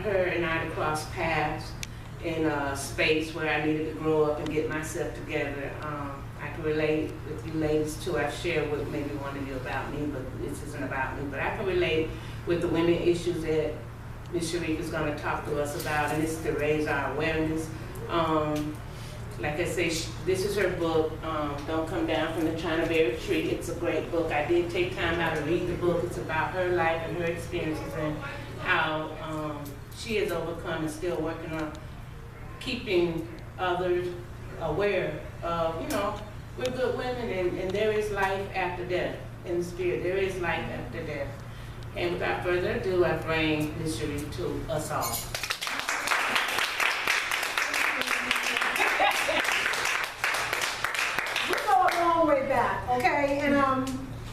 her and I to cross paths in a space where I needed to grow up and get myself together. I can relate with you ladies too. I've shared with maybe one of you about me, but this isn't about me. But I can relate with the women issues that Ms. Sharif is going to talk to us about, and it's to raise our awareness. Like I say, this is her book, Don't Come Down from the China Berry Tree. It's a great book. I did take time out to read the book. It's about her life and her experiences and how she has overcome and still working on keeping others aware of, you know, we're good women and there is life after death in the spirit. There is life after death. And without further ado, I bring Ms. Sharif to us all. Way back, okay? And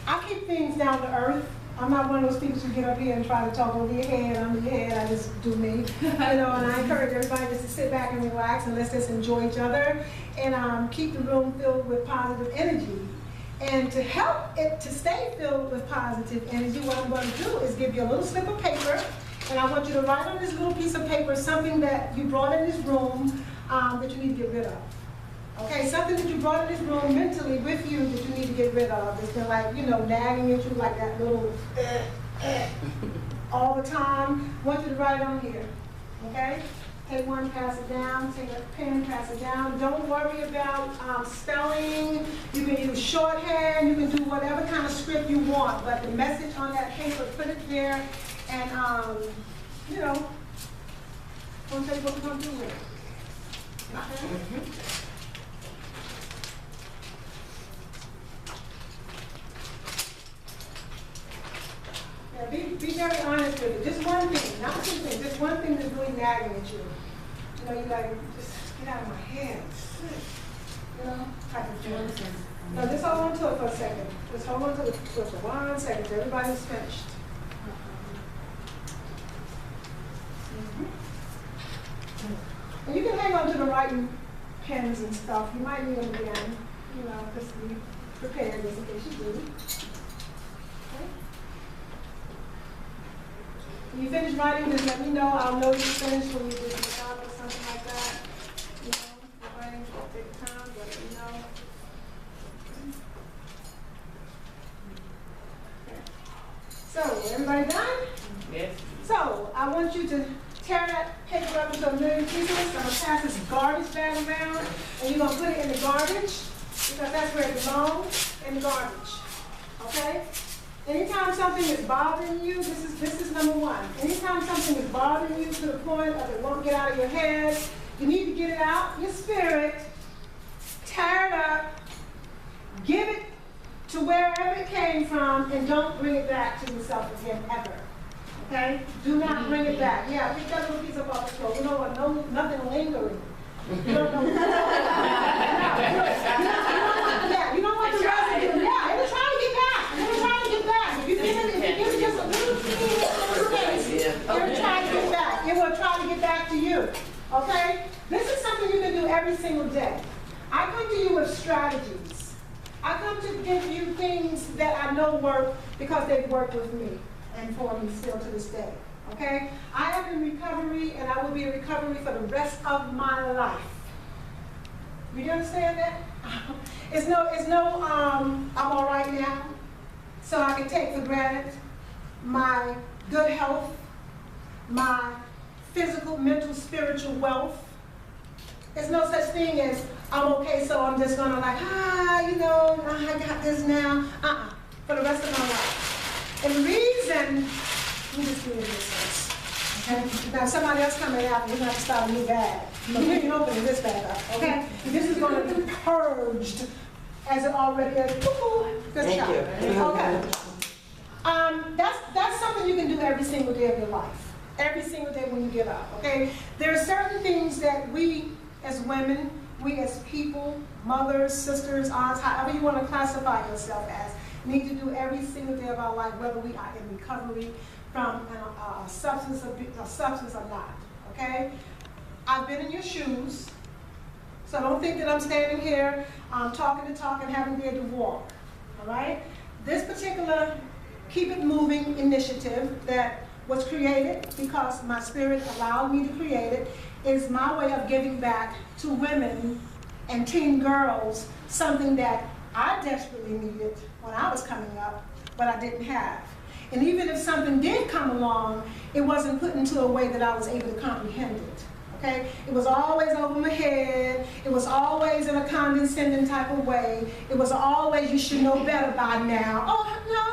I keep things down to earth. I'm not one of those people who get up here and try to talk over your head, under your head. I just do me, you know. And I encourage everybody just to sit back and relax and let's just enjoy each other and keep the room filled with positive energy. And to help it to stay filled with positive energy, what I'm going to do is give you a little slip of paper, and I want you to write on this little piece of paper something that you brought in this room that you need to get rid of. Okay, something that you brought in this room mentally with you that you need to get rid of. It's been like, you know, nagging at you like that little all the time. I want you to write it on here, okay? Take one, pass it down. Take a pen, pass it down. Don't worry about spelling. You can use shorthand. You can do whatever kind of script you want. But the message on that paper, put it there, and, you know, I'm going to tell you what we're going to do with it. Okay? Yeah, be very honest with it. Just one thing, not two things. Just one thing that's really nagging at you. You know, you like, just get out of my head. You know, type of thing. No, just hold on to it for a second. Just hold on to it for 1 second. Everybody's finished. And you can hang on to the writing pens and stuff. You might need them again. You know, just be prepared just in case you do. Okay. When you finish writing, just let me know. I'll know you finished when you do the job or something like that. You know, you're writing, take time, let me know. Okay. So, everybody done? Yes. So, I want you to tear that paper up into a million pieces. I'm going to pass this garbage bag around, and you're going to put it in the garbage, because that's where it belongs, in the garbage. Okay? Anytime something is bothering you, this is number one. Anytime something is bothering you to the point of it won't get out of your head, you need to get it out your spirit, tear it up, give it to wherever it came from, and don't bring it back to yourself again ever. Okay? Do not bring it back. Yeah, pick that little piece up off the floor. We don't want nothing lingering. You don't know. You don't want the residue. Yeah, it'll try to get back. It'll try to get back. If you give it just a little space, it'll try to get back. It will try to get back to you. Okay? This is something you can do every single day. I come to you with strategies. I come to give you things that I know work because they've worked with me and for me still to this day. Okay? I am in recovery, and I will be in recovery for the rest of my life. Do you understand that? It's no, I'm all right now, so I can take for granted my good health, my physical, mental, spiritual wealth. There's no such thing as, I'm okay, so I'm just gonna like, you know, I got this now. For the rest of my life. And the reason, let me just give you this. Okay? Now somebody else coming out, we're going to have to start a new bag. But we ain't opening this bag up, okay? This is going to be purged as it already is. Good job. Okay. That's something you can do every single day of your life. Every single day when you get up, okay? There are certain things that we as women, we as people, mothers, sisters, aunts, however you want to classify yourself as, need to do every single day of our life, whether we are in recovery from a substance or not, okay? I've been in your shoes, so don't think that I'm standing here talking the talk and haven't dared to walk, all right? This particular Keep It Moving initiative that was created because my spirit allowed me to create it, is my way of giving back to women and teen girls something that I desperately needed when I was coming up, but I didn't have. And even if something did come along, it wasn't put into a way that I was able to comprehend it. Okay? It was always over my head. It was always in a condescending type of way. It was always, you should know better by now. Oh, no,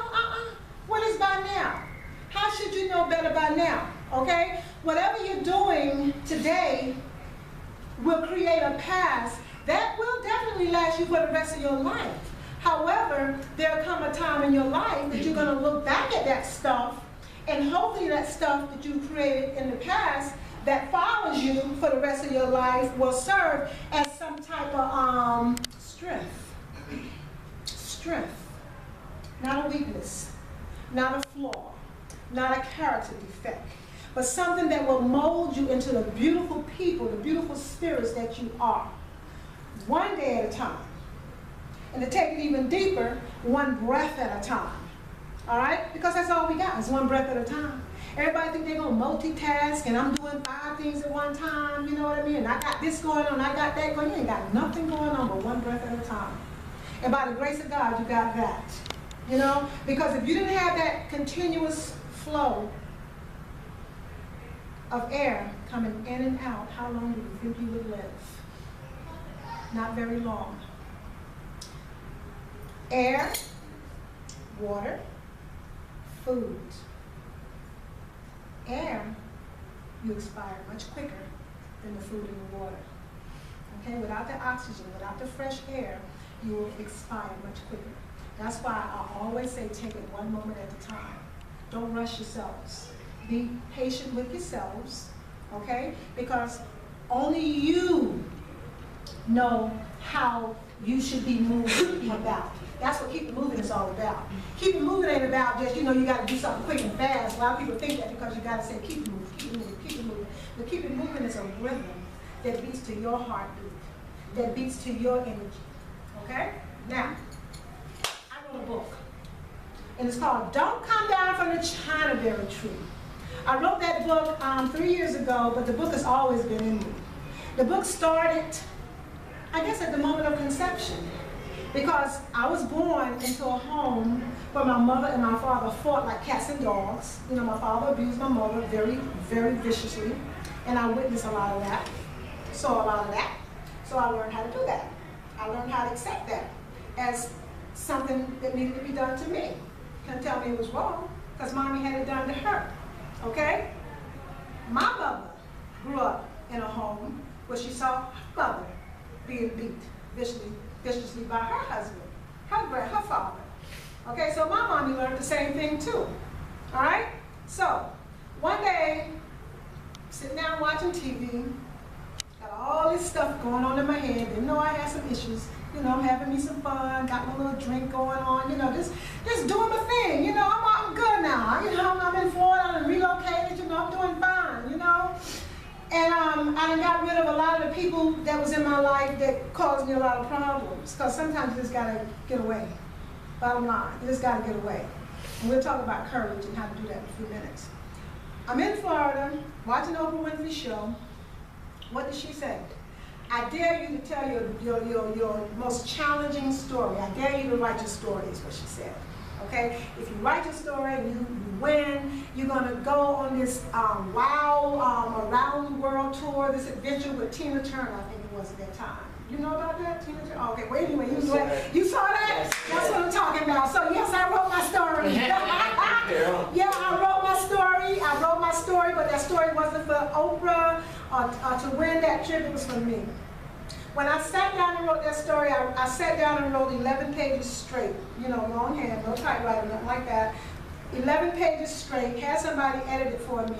what is by now? How should you know better by now? Okay? Whatever you're doing today will create a past that will definitely last you for the rest of your life. However, there'll come a time in your life that you're going to look back at that stuff, and hopefully that stuff that you created in the past that follows you for the rest of your life will serve as some type of strength. Strength. Not a weakness, not a flaw, not a character defect, but something that will mold you into the beautiful people, the beautiful spirits that you are. One day at a time. And to take it even deeper, one breath at a time. All right? Because that's all we got, is one breath at a time. Everybody think they're going to multitask, and I'm doing 5 things at one time, you know what I mean? And I got this going on, I got that going on. You ain't got nothing going on but one breath at a time. And by the grace of God, you got that. You know? Because if you didn't have that continuous flow of air coming in and out, how long do you think you would live? Not very long. Air, water, food. Air, you expire much quicker than the food and the water. Okay, without the oxygen, without the fresh air, you will expire much quicker. That's why I always say take it one moment at a time. Don't rush yourselves. Be patient with yourselves, okay? Because only you know how you should be moving about. That's what keep it moving is all about. Keep it moving ain't about just, you know, you got to do something quick and fast. A lot of people think that because you got to say keep it moving, keep it moving, keep it moving. But keep it moving is a rhythm that beats to your heartbeat, that beats to your energy. Okay? Now, I wrote a book, and it's called Don't Come Down from the Chinaberry Tree. I wrote that book 3 years ago, but the book has always been in me. The book started, I guess, at the moment of conception, because I was born into a home where my mother and my father fought like cats and dogs. You know, my father abused my mother very, very viciously, and I witnessed a lot of that, saw a lot of that. So I learned how to do that. I learned how to accept that as something that needed to be done to me. Couldn't tell me it was wrong, because mommy had it done to her. Okay? My mother grew up in a home where she saw her mother being beat viciously by her husband, her father. Okay, so my mommy learned the same thing too. All right? So, one day, sitting down watching TV, got all this stuff going on in my head, didn't know I had some issues, you know, having me some fun, got my little drink going on, you know, just doing my thing, you know, I'm good now, you know, I'm in Florida, I'm relocated, you know, I'm doing fine, you know. And I done got rid of a lot of the people that was in my life that caused me a lot of problems, because sometimes you just gotta get away. Bottom line, you just gotta get away. And we'll talk about courage and how to do that in a few minutes. I'm in Florida, watching Oprah Winfrey's show. What did she say? I dare you to tell your most challenging story. I dare you to write your story, is what she said. Okay? If you write your story and you win, you're going to go on this around the world tour, this adventure with Tina Turner, I think it was at that time. You know about that, Tina Turner? Okay, wait a minute. You saw that? Yes, that's what I'm talking about. So yes, I wrote my story. Yeah, I wrote my story, but that story wasn't for Oprah or to win that trip, it was for me. When I sat down and wrote that story, I sat down and wrote 11 pages straight. You know, longhand, no typewriter, nothing like that. 11 pages straight, had somebody edit it for me.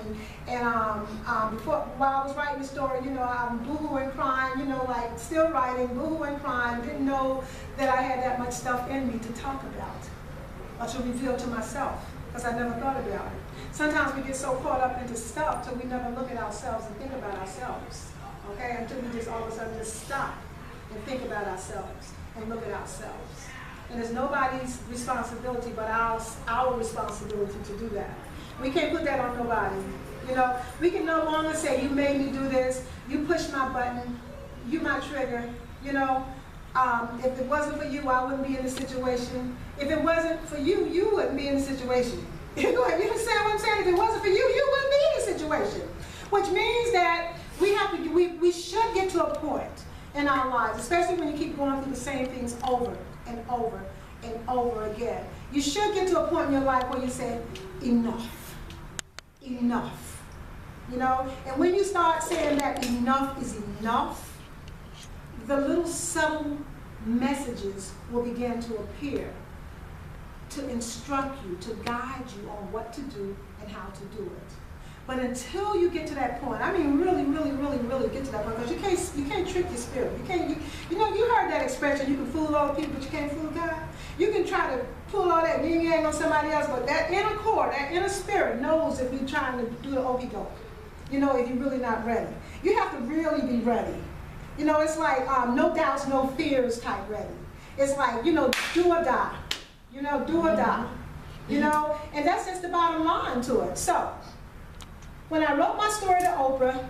And while I was writing the story, you know, I'm boohooing, crying, you know, like still writing, boohooing, crying, didn't know that I had that much stuff in me to talk about or to reveal to myself, because I never thought about it. Sometimes we get so caught up into stuff till we never look at ourselves and think about ourselves. Okay, until we just all of a sudden just stop and think about ourselves and look at ourselves. And it's nobody's responsibility but our responsibility to do that. We can't put that on nobody. You know, we can no longer say, you made me do this, you pushed my button, you my trigger, you know. If it wasn't for you, I wouldn't be in the situation. If it wasn't for you, you wouldn't be in the situation. You understand what I'm saying? If it wasn't for you, you wouldn't be in the situation. Which means that we should get to a point in our lives, especially when you keep going through the same things over and over and over again. You should get to a point in your life where you say, enough, enough. You know, and when you start saying that enough is enough, the little subtle messages will begin to appear to instruct you, to guide you on what to do and how to do it. But until you get to that point, I mean really, really, really, really get to that point, because you can't trick your spirit. You know, you heard that expression, you can fool all the people, but you can't fool God. You can try to pull all that yin yang on somebody else, but that inner core, that inner spirit knows if you're trying to do the okey doke. You know, if you're really not ready. You have to really be ready. You know, it's like no doubts, no fears type ready. It's like, you know, do or die. You know, do or die. You know, and that's just the bottom line to it. So, when I wrote my story to Oprah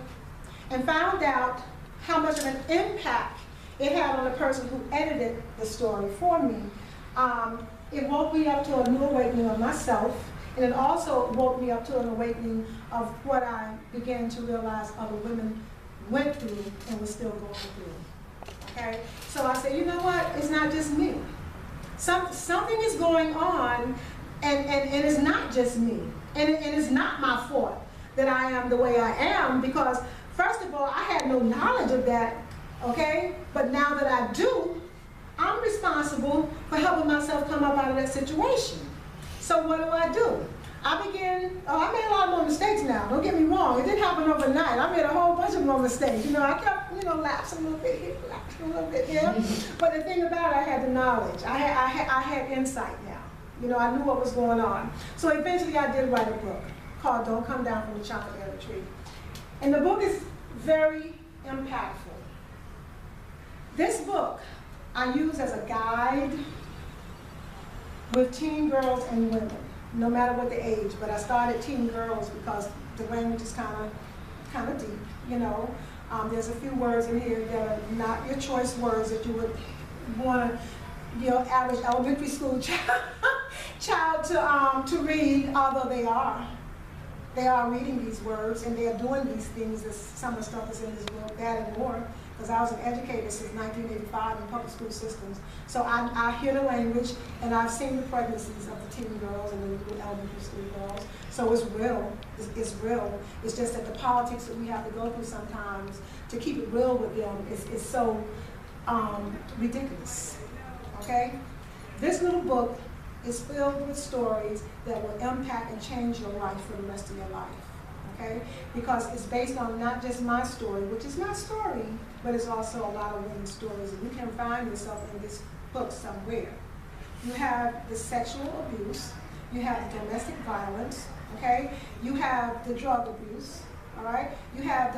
and found out how much of an impact it had on the person who edited the story for me, it woke me up to a new awakening of myself, and it also woke me up to an awakening of what I began to realize other women went through and were still going through. Okay? So I said, you know what? It's not just me. Something is going on, and it's not just me. And it's not my fault that I am the way I am, because first of all, I had no knowledge of that, okay? But now that I do, I'm responsible for helping myself come up out of that situation. So what do? I made a lot more mistakes now, don't get me wrong. It didn't happen overnight. I made a whole bunch of more mistakes. You know, I kept, you know, lapsing a little bit here, lapsing a little bit here. But the thing about it, I had the knowledge. I had insight now. You know, I knew what was going on. So eventually I did write a book called Don't Come Down from the Chocolate Tree. And the book is very impactful. This book I use as a guide with teen girls and women, no matter what the age, but I started teen girls because the language is kind of deep, you know. There's a few words in here that are not your choice words that you would want your average elementary school child to read, although they are. They are reading these words and they are doing these things. Some of the stuff that's in this book, that and more, because I was an educator since 1985 in public school systems. So I hear the language and I've seen the pregnancies of the teen girls and the elementary school girls. So it's real. It's real. It's just that the politics that we have to go through sometimes to keep it real with them is so ridiculous. Okay? This little book is filled with stories that will impact and change your life for the rest of your life, okay? Because it's based on not just my story, which is my story, but it's also a lot of women's stories, and you can find yourself in this book somewhere. You have the sexual abuse, you have the domestic violence, okay? You have the drug abuse, all right? You have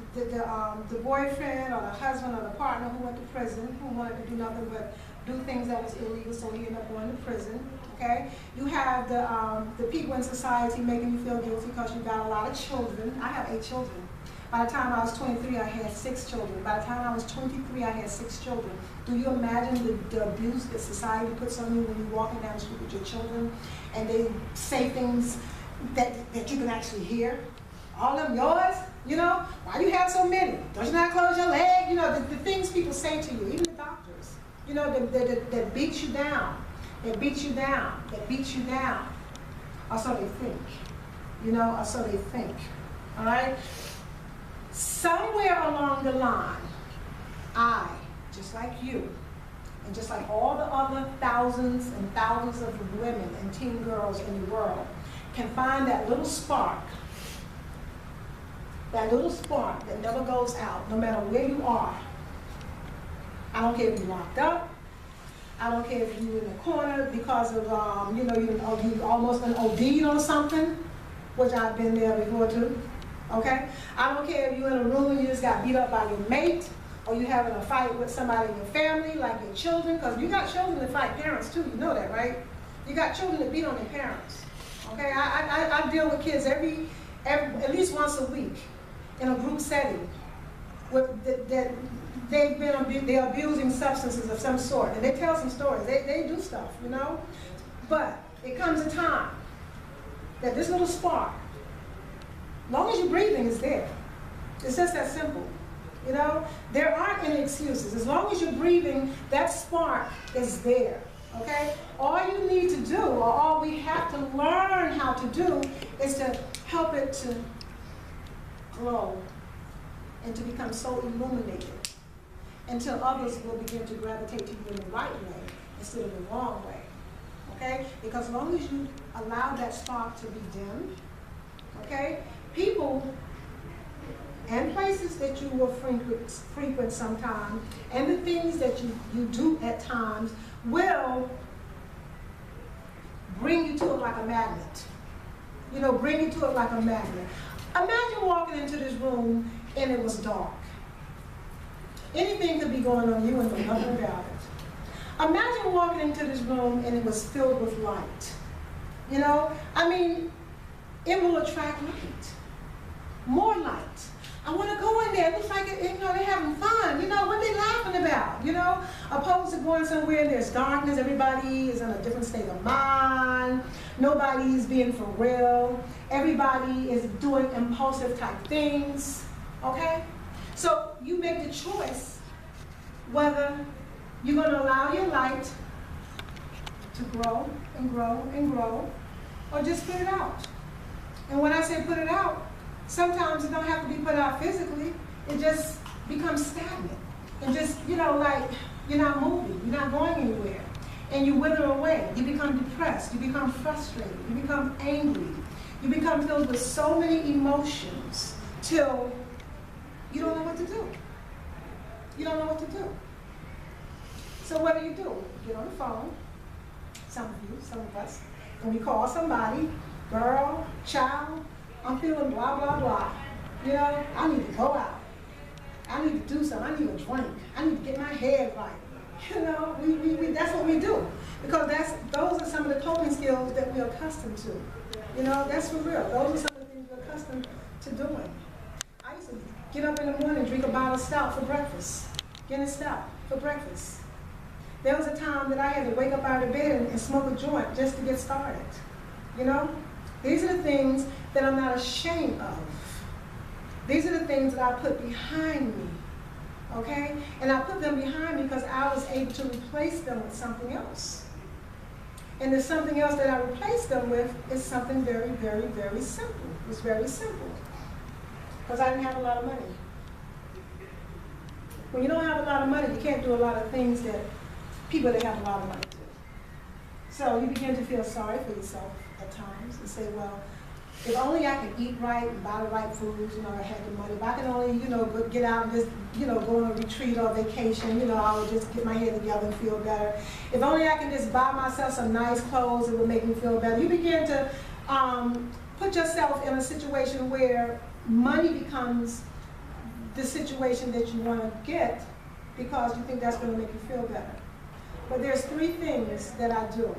the boyfriend or the husband or the partner who went to prison, who wanted to do nothing but do things that was illegal, so he ended up going to prison, okay? You have the people in society making you feel guilty because you got a lot of children. I have 8 children. By the time I was 23, I had 6 children. By the time I was 23, I had 6 children. Do you imagine the abuse that society puts on you when you're walking down the street with your children and they say things that you can actually hear? All of them yours? You know? Why do you have so many? Don't you not close your leg? You know, the things people say to you, even the doctors. You know, that beats you down, that beats you down, that beats you down. Or so they think, you know, or so they think, all right? Somewhere along the line, I, just like you, and just like all the other thousands and thousands of women and teen girls in the world, can find that little spark that never goes out, no matter where you are. I don't care if you're locked up. I don't care if you're in the corner because of, you know, you almost been OD'd on something, which I've been there before too, okay? I don't care if you're in a room and you just got beat up by your mate, or you having a fight with somebody in your family, like your children, because you got children that fight parents too, you know that, right? You got children that beat on their parents. Okay, I deal with kids every at least once a week in a group setting that they're abusing substances of some sort, and they tell some stories. They do stuff, you know. But it comes a time that this little spark, as long as you're breathing, is there. It's just that simple. You know, there aren't any excuses. As long as you're breathing, that spark is there. Okay? All you need to do, or all we have to learn how to do, is to help it to grow and to become so illuminated until others will begin to gravitate to you in the right way instead of the wrong way. Okay? Because as long as you allow that spark to be dim, okay, people and places that you will frequent sometime, and the things that you do at times will bring you to it like a magnet. You know, bring you to it like a magnet. Imagine walking into this room and it was dark. Anything could be going on, you and know nothing about it. Imagine walking into this room and it was filled with light. You know, I mean, it will attract light, more light. I want to go in there. It looks like, you know, they're having fun. You know, what are they laughing about? You know, opposed to going somewhere and there's darkness. Everybody is in a different state of mind. Nobody is being for real. Everybody is doing impulsive type things. Okay? So you make the choice whether you're going to allow your light to grow and grow and grow, or just put it out. And when I say put it out, sometimes it don't have to be put out physically. It just becomes stagnant. And just, you know, like you're not moving, you're not going anywhere. And you wither away. You become depressed, you become frustrated, you become angry. You become filled with so many emotions till you don't know what to do. You don't know what to do. So what do? Get on the phone, some of you, some of us, and we call somebody, girl, child, I'm feeling blah, blah, blah. You know, I need to go out. I need to do something. I need a drink. I need to get my head right. You know, that's what we do. Because those are some of the coping skills that we're accustomed to. You know, that's for real. Those are some of the things we're accustomed to doing. I used to get up in the morning and drink a bottle of stout for breakfast. Guinness stout for breakfast. There was a time that I had to wake up out of bed and smoke a joint just to get started. You know? These are the things that I'm not ashamed of. These are the things that I put behind me, okay? And I put them behind me because I was able to replace them with something else. And the something else that I replaced them with is something very, very, very simple. It's very simple. Because I didn't have a lot of money. When you don't have a lot of money, you can't do a lot of things that people that have a lot of money do. So you begin to feel sorry for yourself at times and say, well, if only I could eat right and buy the right foods, you know, I had the money. If I could only, you know, get out and just, you know, go on a retreat or vacation, you know, I would just get my head together and feel better. If only I could just buy myself some nice clothes, it would make me feel better. You begin to put yourself in a situation where money becomes the situation that you want to get because you think that's going to make you feel better. But there's three things that I do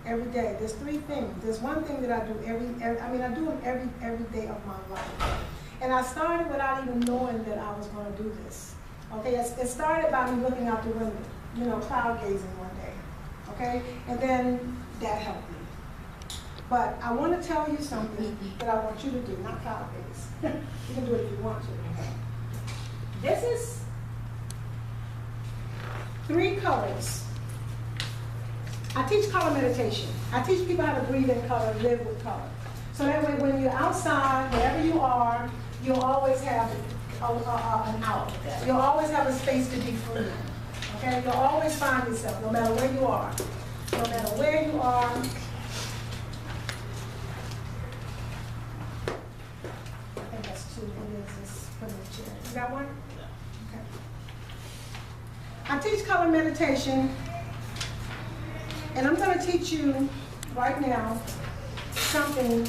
every day. There's three things. There's one thing that I do I do them every day of my life. And I started without even knowing that I was going to do this. Okay, it started by me looking out the window, you know, cloud gazing one day. Okay, and then that helped me. But I want to tell you something that I want you to do, not cloud gaze. You can do it if you want to. This is 3 colors. I teach color meditation. I teach people how to breathe in color, live with color. So that way when you're outside, wherever you are, you'll always have an out. You'll always have a space to be free. Okay? You'll always find yourself, no matter where you are. No matter where you are. I think that's 2. It is. Just put it in the chair. You got one? Okay. I teach color meditation. And I'm going to teach you right now something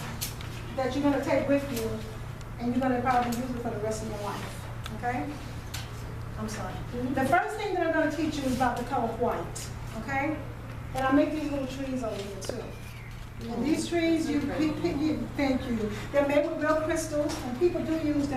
that you're going to take with you, and you're going to probably use it for the rest of your life. Okay? I'm sorry. The first thing that I'm going to teach you is about the color white. Okay? And I make these little trees over here too. And these trees, thank you, they're made with real crystals, and people do use them.